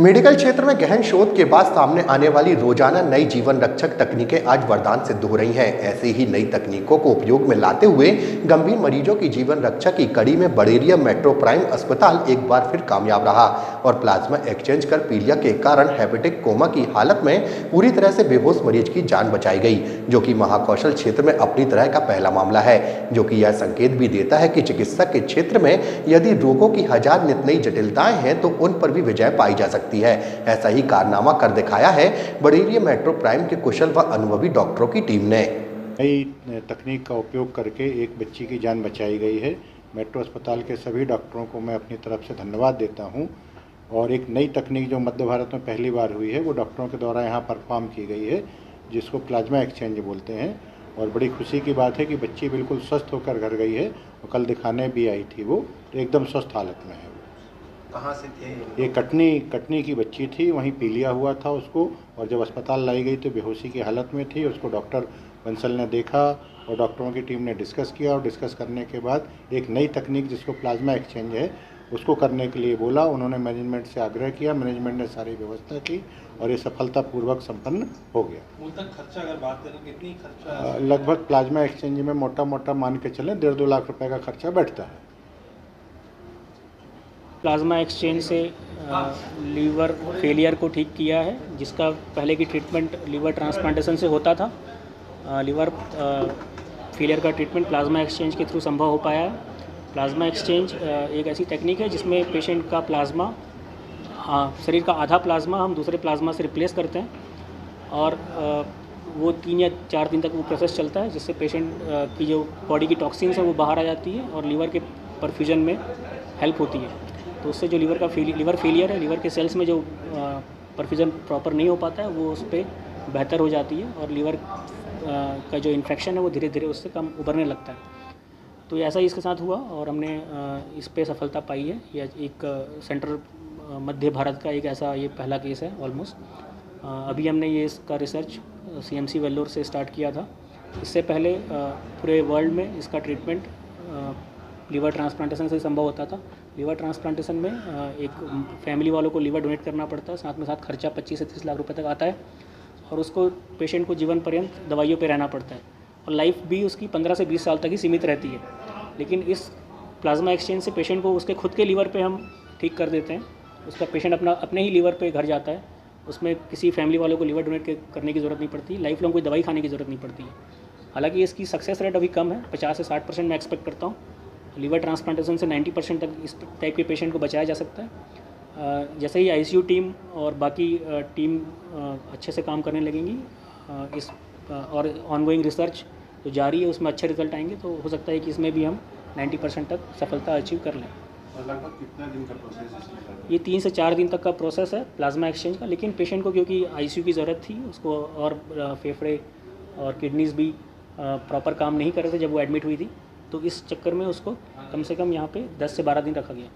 Medical क्षेत्र में गहन शोध के बाद सामने आने वाली रोजाना नई जीवन रक्षक तकनीकें आज वरदान सिद्ध हो रही हैं। ऐसी ही नई तकनीकों को उपयोग में लाते हुए गंभीर मरीजों की जीवन रक्षा की कड़ी में बड़ेरिया मेट्रो प्राइम अस्पताल एक बार फिर कामयाब रहा और प्लाज्मा एक्सचेंज कर पीलिया के कारण हेपेटिक कोमा की हालत में पूरी तरह से बेहोश मरीज की जान बचाई गई, जो कि महाकौशल क्षेत्र में अपनी तरह का पहला मामला है, जो कि यह संकेत भी देता है कि चिकित्सा के क्षेत्र में यदि रोगों की हजार नित नई जटिलताएं हैं तो उन पर भी विजय पाई जा सकती है। ऐसा ही कारनामा कर दिखाया है बड़ेरिया मेट्रो प्राइम के कुशल व अनुभवी डॉक्टरों की टीम ने। नई तकनीक का उपयोग करके एक बच्ची की जान बचाई गई है। मेट्रो अस्पताल के सभी डॉक्टरों को मैं अपनी तरफ से धन्यवाद देता हूं। और एक नई तकनीक जो मध्य भारत में पहली बार हुई है वो डॉक्टरों के द्वारा यहां परफॉर्म की गई है, जिसको प्लाज्मा एक्सचेंज बोलते हैं। और बड़ी खुशी की बात है कि बच्ची बिल्कुल स्वस्थ होकर घर गई है और कल दिखाने भी आई थी, वो तो एकदम स्वस्थ हालत में है। कहाँ से थे ये कटनी की बच्ची थी, वहीं पीलिया हुआ था उसको, और जब अस्पताल लाई गई तो बेहोशी की हालत में थी। उसको डॉक्टर बंसल ने देखा और डॉक्टरों की टीम ने डिस्कस किया और डिस्कस करने के बाद एक नई तकनीक जिसको प्लाज्मा एक्सचेंज है उसको करने के लिए बोला। उन्होंने मैनेजमेंट से आग्रह किया, मैनेजमेंट ने सारी व्यवस्था की और ये सफलतापूर्वक संपन्न हो गया। खर्चा अगर बात करें कितनी खर्चा? लगभग प्लाज्मा एक्सचेंज में मोटा मान के चलें 1.5-2 लाख रुपए का खर्चा बैठता है। प्लाज्मा एक्सचेंज से लीवर फेलियर को ठीक किया है, जिसका पहले की ट्रीटमेंट लीवर ट्रांसप्लांटेशन से होता था। लीवर फेलियर का ट्रीटमेंट प्लाज्मा एक्सचेंज के थ्रू संभव हो पाया है। प्लाज्मा एक्सचेंज एक ऐसी टेक्निक है जिसमें पेशेंट का प्लाज्मा, शरीर का आधा प्लाज्मा हम दूसरे प्लाज्मा से रिप्लेस करते हैं और वो 3 या 4 दिन तक वो प्रोसेस चलता है, जिससे पेशेंट की जो बॉडी की टॉक्सिन्स है वो बाहर आ जाती है और लीवर के परफ्यूजन में हेल्प होती है। तो उससे जो लीवर फेलियर है, लीवर के सेल्स में जो परफ्यूजन प्रॉपर नहीं हो पाता है वो उस पर बेहतर हो जाती है और लीवर का जो इन्फेक्शन है वो धीरे धीरे उससे कम उभरने लगता है। तो ऐसा ही इसके साथ हुआ और हमने इस पे सफलता पाई है। यह एक सेंट्रल मध्य भारत का एक ऐसा ये पहला केस है ऑलमोस्ट। अभी हमने ये इसका रिसर्च CMC वेल्लोर से स्टार्ट किया था। इससे पहले पूरे वर्ल्ड में इसका ट्रीटमेंट लीवर ट्रांसप्लांटेशन से संभव होता था। लीवर ट्रांसप्लांटेशन में एक फैमिली वालों को लीवर डोनेट करना पड़ता है, साथ में साथ खर्चा 25 से 30 लाख रुपए तक आता है और उसको पेशेंट को जीवन पर्यंत दवाइयों पे रहना पड़ता है और लाइफ भी उसकी 15 से 20 साल तक ही सीमित रहती है। लेकिन इस प्लाज्मा एक्सचेंज से पेशेंट को उसके खुद के लीवर पे हम ठीक कर देते हैं। उसका पेशेंट अपने ही लीवर पे घर जाता है, उसमें किसी फैमिली वालों को लीवर डोनेट करने की ज़रूरत नहीं पड़ती, लाइफ लॉन्ग कोई दवाई खाने की ज़रूरत नहीं पड़ती है। हालाँकि इसकी सक्सेस रेट अभी कम है, 50 से 60% मैं एक्सपेक्ट करता हूँ। लीवर ट्रांसप्लांटेशन से 90% तक इस टाइप के पेशेंट को बचाया जा सकता है। जैसे ही ICU टीम और बाकी टीम अच्छे से काम करने लगेंगी इस और ऑनगोइंग रिसर्च जो जारी है उसमें अच्छे रिजल्ट आएंगे, तो हो सकता है कि इसमें भी हम 90% तक सफलता अचीव कर लें। और लगभग कितना दिन का प्रोसेस है? ये 3 से 4 दिन तक का प्रोसेस है प्लाज्मा एक्सचेंज का, लेकिन पेशेंट को क्योंकि ICU की ज़रूरत थी, उसको और फेफड़े और किडनीज़ भी प्रॉपर काम नहीं कर रहे थे जब वो एडमिट हुई थी, तो इस चक्कर में उसको कम से कम यहाँ पे 10 से 12 दिन रखा गया।